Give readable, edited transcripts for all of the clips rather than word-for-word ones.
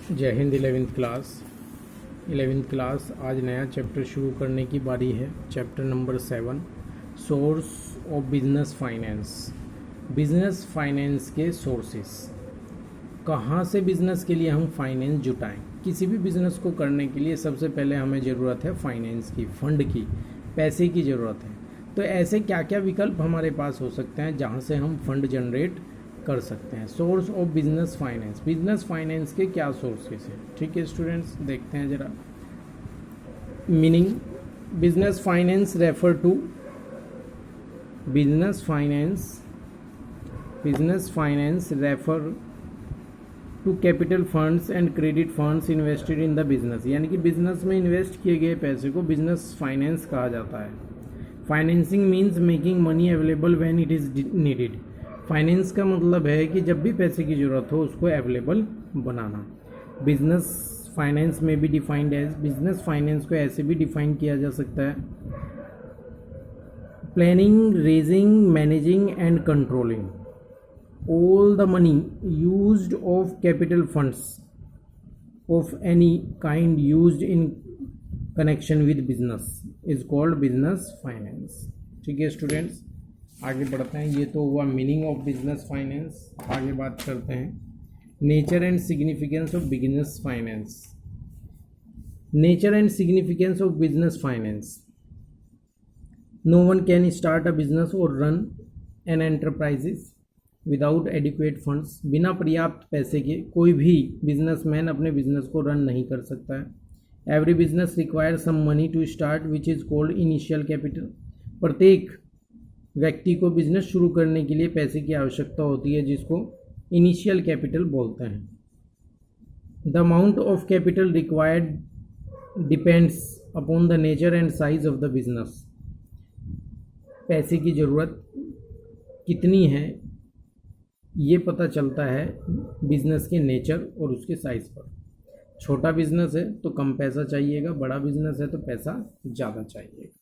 जय Hind. 11th class आज नया चैप्टर शुरू करने की बारी है। Chapter number 7, source of business finance. Business finance के सोर्सेस, कहाँ से बिजनेस के लिए हम फाइनेंस जुटाएं। किसी भी बिजनेस को करने के लिए सबसे पहले हमें ज़रूरत है फाइनेंस की, फंड की, पैसे की ज़रूरत है। तो ऐसे क्या क्या विकल्प हमारे पास हो सकते हैं जहाँ से हम फंड जनरेट कर सकते हैं। Source of business finance, business finance के क्या सोर्सेस हैं। ठीक है स्टूडेंट्स, देखते हैं ज़रा meaning. Business finance refer to business finance refer to capital funds and credit funds invested in the business, यानी कि बिजनेस में इन्वेस्ट किए गए पैसे को बिजनेस फाइनेंस कहा जाता है। Financing means making money available when it is needed. Finance का मतलब है कि जब भी पैसे की ज़रूरत हो उसको अवेलेबल बनाना। बिजनेस फाइनेंस में भी डिफाइंड एज, बिजनेस फाइनेंस को ऐसे भी डिफाइन किया जा सकता है, planning, raising, managing and controlling all the money used of capital funds of any kind used in connection with business is called business finance। ठीक है स्टूडेंट्स, आगे बढ़ते हैं। ये तो हुआ मीनिंग ऑफ बिजनेस फाइनेंस। आगे बात करते हैं nature and significance of business finance. Nature and significance of business finance. No one can start a business or run an enterprises without adequate funds. बिना पर्याप्त पैसे के कोई भी बिजनेसमैन अपने बिजनेस को रन नहीं कर सकता है। Every business require some money to start which is called initial capital. प्रत्येक व्यक्ति को बिजनेस शुरू करने के लिए पैसे की आवश्यकता होती है, जिसको इनिशियल कैपिटल बोलते हैं। The amount of capital required depends upon the nature and size of the business. पैसे की ज़रूरत कितनी है ये पता चलता है बिजनेस के नेचर और उसके साइज़ पर। छोटा बिजनेस है तो कम पैसा चाहिएगा, बड़ा बिजनेस है तो पैसा ज़्यादा चाहिएगा।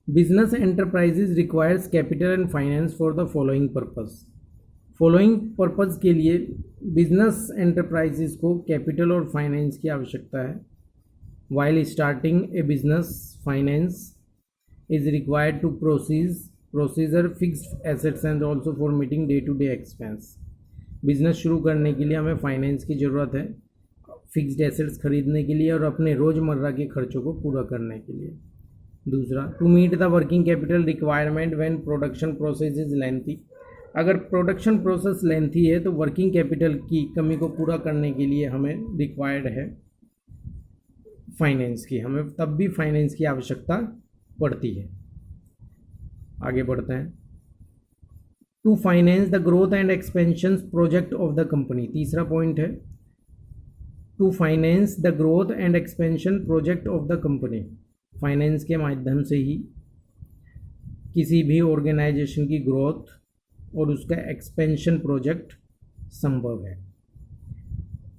Business enterprises requires capital and finance for the following purpose. Following purpose के लिए बिजनेस एंटरप्राइजेज को कैपिटल और फाइनेंस की आवश्यकता है। While starting a business, finance is required to procedure fixed assets and also for meeting day to day expense. बिजनेस शुरू करने के लिए हमें फाइनेंस की ज़रूरत है, फिक्स्ड एसेट्स खरीदने के लिए और अपने रोज़मर्रा के खर्चों को पूरा करने के लिए। दूसरा, to meet the working capital requirement when production process is lengthy. अगर प्रोडक्शन प्रोसेस लेंथी है तो वर्किंग कैपिटल की कमी को पूरा करने के लिए हमें रिक्वायर्ड है फाइनेंस की, हमें तब भी फाइनेंस की आवश्यकता पड़ती है। आगे बढ़ते हैं। To finance the growth and expansion project of the company. तीसरा पॉइंट है to finance the growth and expansion project of the company. Finance के माध्यम से ही किसी भी ऑर्गेनाइजेशन की ग्रोथ और उसका एक्सपेंशन प्रोजेक्ट संभव है।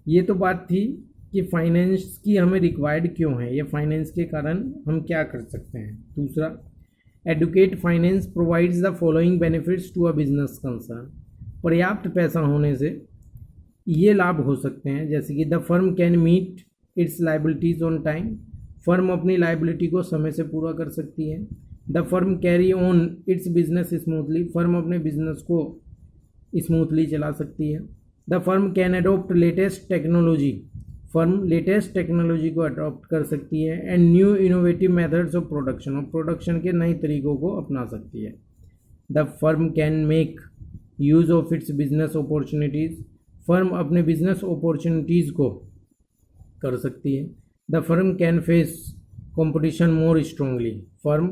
ये तो बात थी कि फाइनेंस की हमें रिक्वायर्ड क्यों है, ये फाइनेंस के कारण हम क्या कर सकते हैं। दूसरा, adequate finance provides the following benefits to a business concern. पर्याप्त पैसा होने से ये लाभ हो सकते हैं, जैसे कि the firm can meet its liabilities on time. Firm अपनी लाइबिलिटी को समय से पूरा कर सकती है। The firm carry on its business smoothly. Firm अपने बिजनेस को स्मूथली चला सकती है। The firm can adopt latest technology. Firm latest technology को अडॉप्ट कर सकती है। And new innovative methods of production, और प्रोडक्शन के नए तरीकों को अपना सकती है। The firm can make use of its business opportunities. Firm अपने बिजनेस अपॉर्चुनिटीज़ को कर सकती है। The firm can face competition more strongly. Firm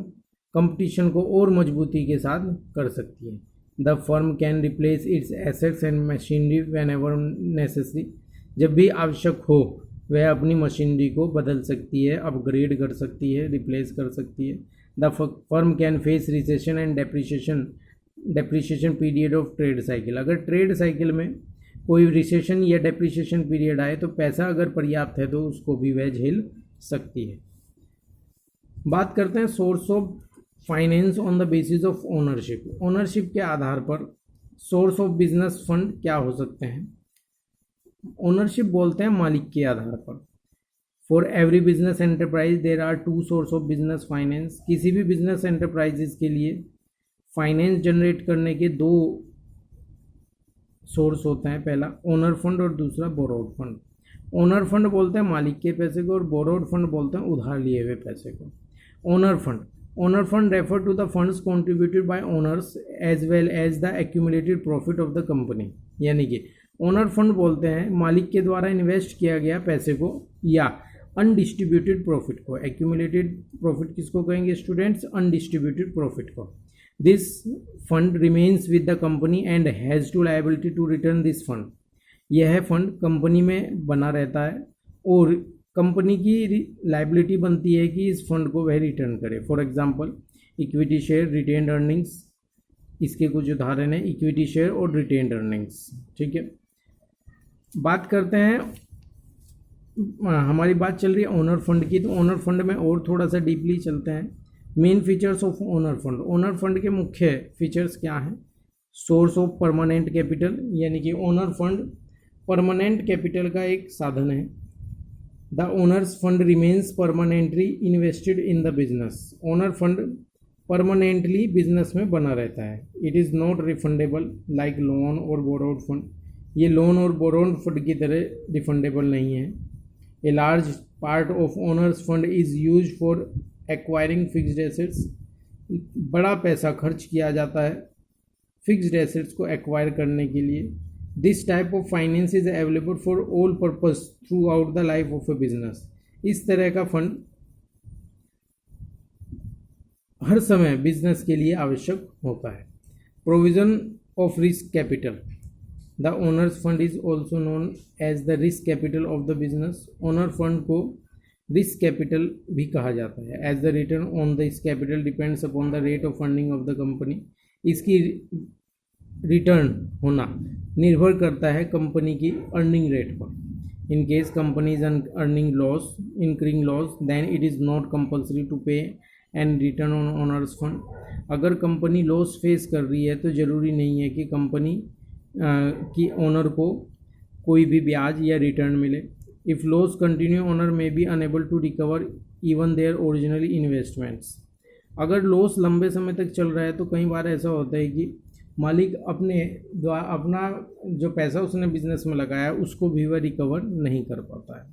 competition को और मजबूती के साथ कर सकती है। The firm can replace its assets and machinery when ever necessary. जब भी आवश्यक हो वह अपनी मशीनरी को बदल सकती है, अपग्रेड कर सकती है, रिप्लेस कर सकती है। The firm can face recession and depreciation period of trade cycle. अगर ट्रेड साइकिल में कोई रिसेशन या डेप्रिसिएशन पीरियड आए तो पैसा अगर पर्याप्त है तो उसको भी वह झेल सकती है। बात करते हैं source of finance on the basis of ownership. Ownership के आधार पर सोर्स ऑफ बिजनेस फंड क्या हो सकते हैं। ओनरशिप बोलते हैं मालिक के आधार पर। For every business enterprise there are two source of business finance, किसी भी बिजनेस एंटरप्राइजेस के लिए फाइनेंस जनरेट करने के दो सोर्स होते हैं, पहला ओनर फंड और दूसरा बोरोड फंड। ओनर फंड बोलते हैं मालिक के पैसे को और बोरोड फंड बोलते हैं उधार लिए हुए पैसे को। Owner fund refer to the funds contributed by owners as well as the accumulated profit of the company, यानी कि ओनर फंड बोलते हैं मालिक के द्वारा इन्वेस्ट किया गया पैसे को या अनडिस्ट्रीब्यूटेड प्रॉफिट को। एक्यूमुलेटेड प्रॉफिट किसको कहेंगे स्टूडेंट्स? अनडिस्ट्रीब्यूटेड प्रॉफिट को। This fund remains with the company and has to liability to return this fund, यह फंड कंपनी में बना रहता है और कंपनी की लायबिलिटी बनती है कि इस फंड को वह रिटर्न करे। For example equity share, retained earnings, इसके कुछ उदाहरण है इक्विटी शेयर और रिटेन्ड अर्निंग्स। ठीक है, बात करते हैं, हमारी बात चल रही है ओनर फंड की, तो ओनर फंड में और थोड़ा सा डीपली चलते हैं। Main features of owner fund, owner fund के मुख्य फीचर्स क्या हैं? सोर्स ऑफ परमानेंट कैपिटल, यानी कि ओनर फंड परमानेंट कैपिटल का एक साधन है। The owners fund remains permanently invested in the business, owner fund permanently business में बना रहता है। It is not refundable like loan और बोरोड फंड, ये लोन और बोरोड फंड की तरह रिफंडेबल नहीं है। A large part of owner's fund is use for acquiring fixed assets, बड़ा पैसा खर्च किया जाता है फिक्स्ड एसेट्स को एक्वायर करने के लिए। This type of finance is available for all purpose through out the life of A business, इस तरह का फंड हर समय बिजनेस के लिए आवश्यक होता है। Provision of risk capital, the owners fund is also known as the risk capital of the business, owner fund को रिस्क कैपिटल भी कहा जाता है। As the return on this capital depends upon the rate of funding of the company, इसकी return होना निर्भर करता है कंपनी की अर्निंग रेट पर। In case company is earning loss, incurring loss, then it is not compulsory to पे and return on owners fund. अगर company loss face कर रही है तो ज़रूरी नहीं है कि कंपनी की ओनर को कोई भी ब्याज या रिटर्न मिले। If loss continue owner may be unable to recover even their originally investments, अगर लॉस लंबे समय तक चल रहा है तो कई बार ऐसा होता है कि मालिक अपना जो पैसा उसने बिजनेस में लगाया उसको भी वह रिकवर नहीं कर पाता है।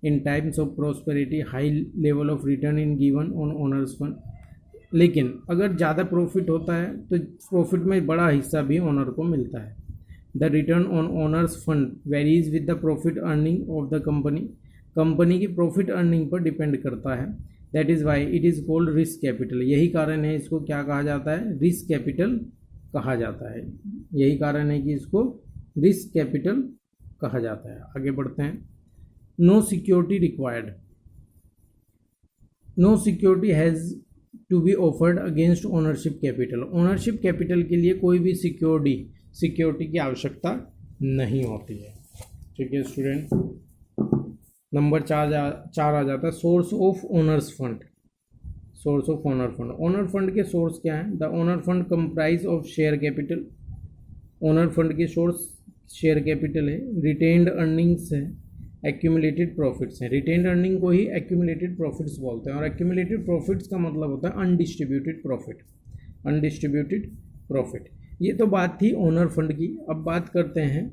In times of prosperity high level of return in given on owners fund, लेकिन अगर ज़्यादा प्रॉफिट होता है तो प्रॉफिट में बड़ा हिस्सा भी ओनर को मिलता है। The return on owners fund varies with the profit earning of the company, company की प्रॉफिट अर्निंग पर डिपेंड करता है। That is why it is called risk capital, यही कारण है इसको क्या कहा जाता है? रिस्क कैपिटल कहा जाता है। यही कारण है कि इसको रिस्क कैपिटल कहा जाता है। आगे बढ़ते हैं। No security required, no security has to be offered against ownership capital, ownership capital के लिए कोई भी सिक्योरिटी की आवश्यकता नहीं होती है। ठीक है स्टूडेंट, नंबर 4 आ जाता है source of owner's fund. Source of owner fund, owner fund के सोर्स क्या हैं? The owner fund comprise of share capital, owner fund के सोर्स शेयर कैपिटल है, रिटेन्ड अर्निंग्स है, एक्यूमुलेटेड प्रॉफिट्स हैं। रिटेन्ड अर्निंग को ही एक्यूमुलेटेड प्रॉफिट्स बोलते हैं और एक्यूमुलेटेड प्रॉफिट्स का मतलब होता है अनडिस्ट्रीब्यूटेड प्रॉफिट, अनडिस्ट्रीब्यूटेड प्रॉफिट। ये तो बात थी ओनर फंड की। अब बात करते हैं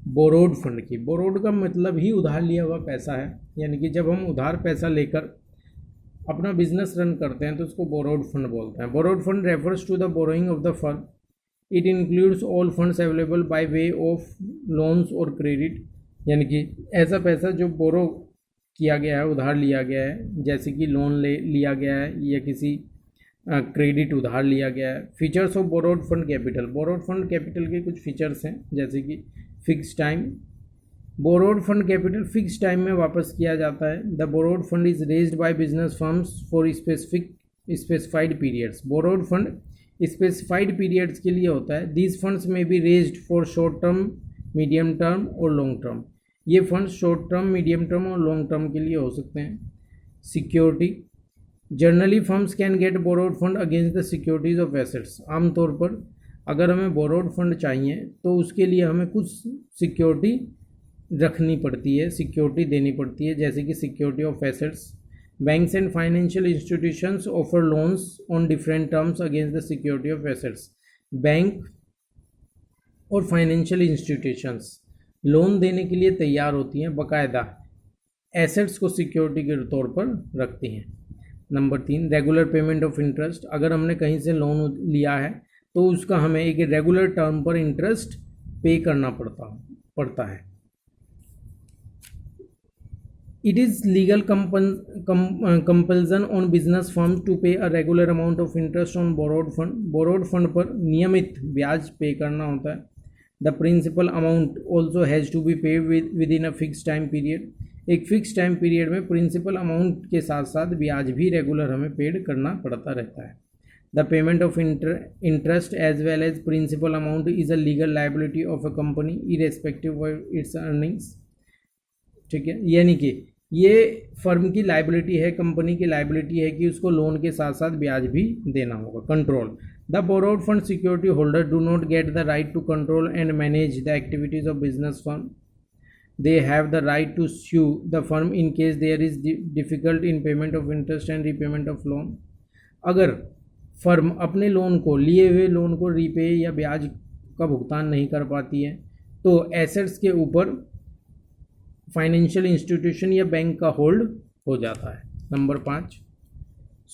बोरोड फंड की। बोरोड का मतलब ही उधार लिया हुआ पैसा है, यानी कि जब हम उधार पैसा लेकर अपना बिजनेस रन करते हैं तो उसको बोरोड फंड बोलते हैं। Borrowed fund refers to the borrowing of the firm, it includes all funds available by way of loans और क्रेडिट, यानी कि ऐसा पैसा जो बोरो किया गया है, उधार लिया गया है, जैसे कि लोन लिया गया है या किसी क्रेडिट उधार लिया गया है। Features of borrowed fund capital, borrowed fund capital के कुछ फीचर्स हैं जैसे कि fix time, borrowed fund capital fix time में वापस किया जाता है। The borrowed fund is raised by business firms for specified periods, borrowed fund specified periods के लिए होता है। दीज फंड्स में be raised for short term, medium term और लॉन्ग टर्म, ये funds short term, medium term और long term के लिए हो सकते हैं। Security, generally firms can get borrowed fund against the securities of assets, आमतौर पर अगर हमें बोरोड फंड चाहिए तो उसके लिए हमें कुछ सिक्योरिटी रखनी पड़ती है, सिक्योरिटी देनी पड़ती है, जैसे कि security of assets. Banks and financial institutions offer loans on different terms against the security of assets. Bank और फाइनेंशियल इंस्टीट्यूशंस लोन देने के लिए तैयार होती हैं, बाकायदा एसेट्स को सिक्योरिटी के तौर पर रखती हैं। Number 3, regular payment of interest. अगर हमने कहीं से लोन लिया है तो उसका हमें एक रेगुलर टर्म पर इंटरेस्ट पे करना पड़ता है। It is legal compulsion on business firms to pay a regular amount of interest on borrowed fund. Borrowed fund पर नियमित ब्याज पे करना होता है। The principal amount also has to be paid within a fixed time period. एक fix time period में principal amount के साथ साथ ब्याज भी रेगुलर हमें पेड करना पड़ता रहता है। The payment of interest as well as principal amount is a legal liability of a company irrespective of its earnings. ठीक है, यानी कि ये फर्म की लायबिलिटी है, कंपनी की लायबिलिटी है कि उसको लोन के साथ साथ ब्याज भी देना होगा। Control. The borrowed fund security holder do not get the right to control and manage the activities of business firm. They have the right to sue the firm in case there is difficulty in payment of interest and repayment of loan. अगर firm अपने loan को, लिए हुए loan को repay या ब्याज का भुगतान नहीं कर पाती है तो एसेट्स के ऊपर फाइनेंशियल इंस्टीट्यूशन या बैंक का होल्ड हो जाता है। Number 5,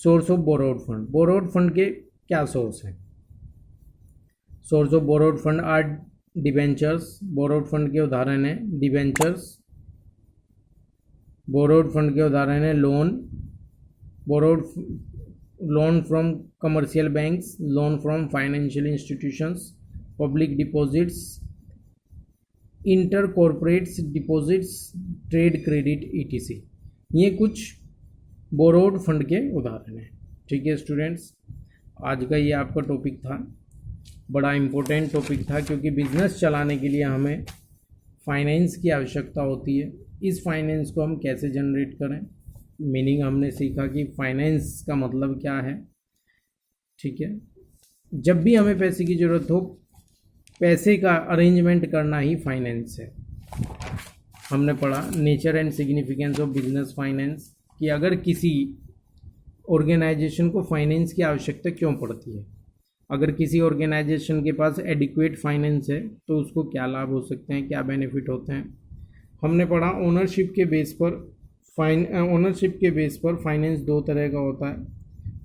source of borrowed fund. Borrowed fund के क्या सोर्स हैं? Source of borrowed fund are debentures. Borrowed fund के उदाहरण हैं डिबेंचर्स। बोरोड फंड के उदाहरण हैं loan, borrowed loan from commercial banks, loan from financial institutions, public deposits, inter corporates deposits, trade credit ETC. ये कुछ बोरोड फंड के उदाहरण हैं। ठीक है स्टूडेंट्स, आज का ये आपका टॉपिक था, बड़ा इम्पोर्टेंट टॉपिक था क्योंकि बिजनेस चलाने के लिए हमें फाइनेंस की आवश्यकता होती है। इस फाइनेंस को हम कैसे जनरेट करें, मीनिंग हमने सीखा कि फाइनेंस का मतलब क्या है। ठीक है, जब भी हमें पैसे की ज़रूरत हो, पैसे का अरेंजमेंट करना ही फाइनेंस है। हमने पढ़ा nature and significance of business finance कि अगर किसी ऑर्गेनाइजेशन को फाइनेंस की आवश्यकता क्यों पड़ती है, अगर किसी ऑर्गेनाइजेशन के पास एडिक्वेट फाइनेंस है तो उसको क्या लाभ हो सकते हैं, क्या बेनिफिट होते हैं। हमने पढ़ा ओनरशिप के बेस पर फाइनेंस दो तरह का होता है,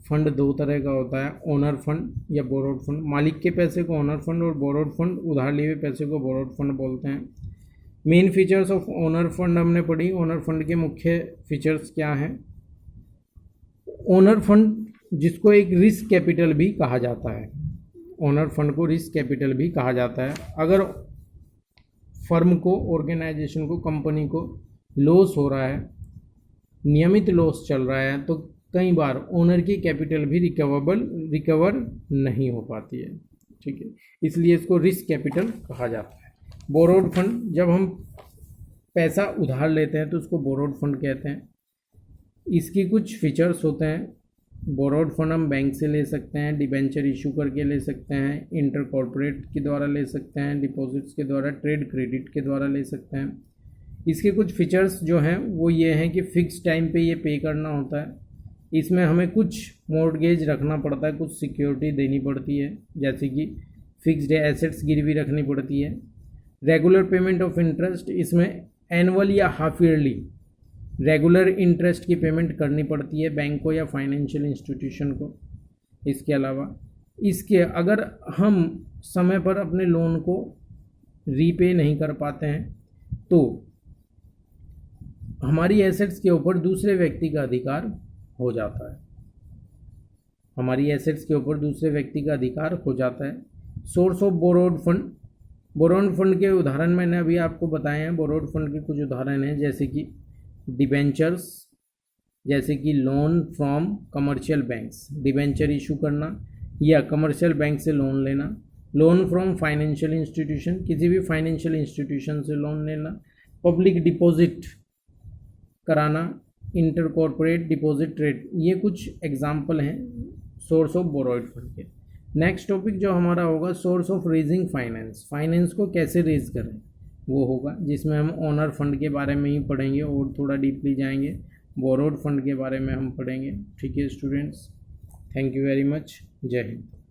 फंड दो तरह का होता है, ओनर फंड या बोरोड फंड। मालिक के पैसे को ओनर फंड और बोरोड फंड, उधार लिए हुए पैसे को बोरोड फंड बोलते हैं। Main features of owner fund हमने पढ़ी। ओनर फंड के मुख्य फीचर्स क्या हैं? ओनर फंड जिसको एक रिस्क कैपिटल भी कहा जाता है, ओनर फंड को रिस्क कैपिटल भी कहा जाता है। अगर फर्म को, ऑर्गेनाइजेशन को, कंपनी को लॉस हो रहा है, नियमित लॉस चल रहा है, तो कई बार ओनर की कैपिटल भी रिकवर नहीं हो पाती है। ठीक है, इसलिए इसको रिस्क कैपिटल कहा जाता है। बोरोड फंड, जब हम पैसा उधार लेते हैं तो उसको बोरोड फंड कहते हैं। इसकी कुछ फीचर्स होते हैं। बोरोड फंड हम बैंक से ले सकते हैं, डिबेंचर इशू करके ले सकते हैं, इंटर कॉर्पोरेट के द्वारा ले सकते हैं, डिपॉजिट्स के द्वारा, ट्रेड क्रेडिट के द्वारा ले सकते हैं। इसके कुछ फीचर्स जो हैं वो ये हैं कि फ़िक्स टाइम पे ये पे करना होता है। इसमें हमें कुछ मॉर्गेज रखना पड़ता है, कुछ सिक्योरिटी देनी पड़ती है, जैसे कि फिक्स्ड एसेट्स गिरवी रखनी पड़ती है। रेगुलर पेमेंट ऑफ इंटरेस्ट, इसमें एनुअल या हाफ ईयरली रेगुलर इंटरेस्ट की पेमेंट करनी पड़ती है बैंक को या फाइनेंशियल इंस्टीट्यूशन को। इसके अलावा अगर हम समय पर अपने लोन को रीपे नहीं कर पाते हैं तो हमारी एसेट्स के ऊपर दूसरे व्यक्ति का अधिकार हो जाता है। हमारी एसेट्स के ऊपर दूसरे व्यक्ति का अधिकार हो जाता है। Source of borrowed fund, borrowed fund के उदाहरण मैंने अभी आपको बताए हैं। बोरोड फंड के कुछ उदाहरण हैं जैसे कि डिबेंचर्स, जैसे कि loan from commercial banks, debenture issue करना या कमर्शियल बैंक से लोन लेना। लोन फ्रॉम फाइनेंशियल इंस्टीट्यूशन, किसी भी फाइनेंशियल इंस्टीट्यूशन से लोन लेना। पब्लिक डिपॉजिट कराना, इंटर कॉर्पोरेट डिपॉजिट ट्रेड, ये कुछ एग्जाम्पल हैं सोर्स ऑफ बोरोइड फंड के। नेक्स्ट टॉपिक जो हमारा होगा source of raising finance, finance को कैसे रेज करें। वो होगा, जिसमें हम ओनर फंड के बारे में ही पढ़ेंगे और थोड़ा डीपली जाएंगे। बोरोड फंड के बारे में हम पढ़ेंगे। ठीक है students, thank you very much. जय हिंद।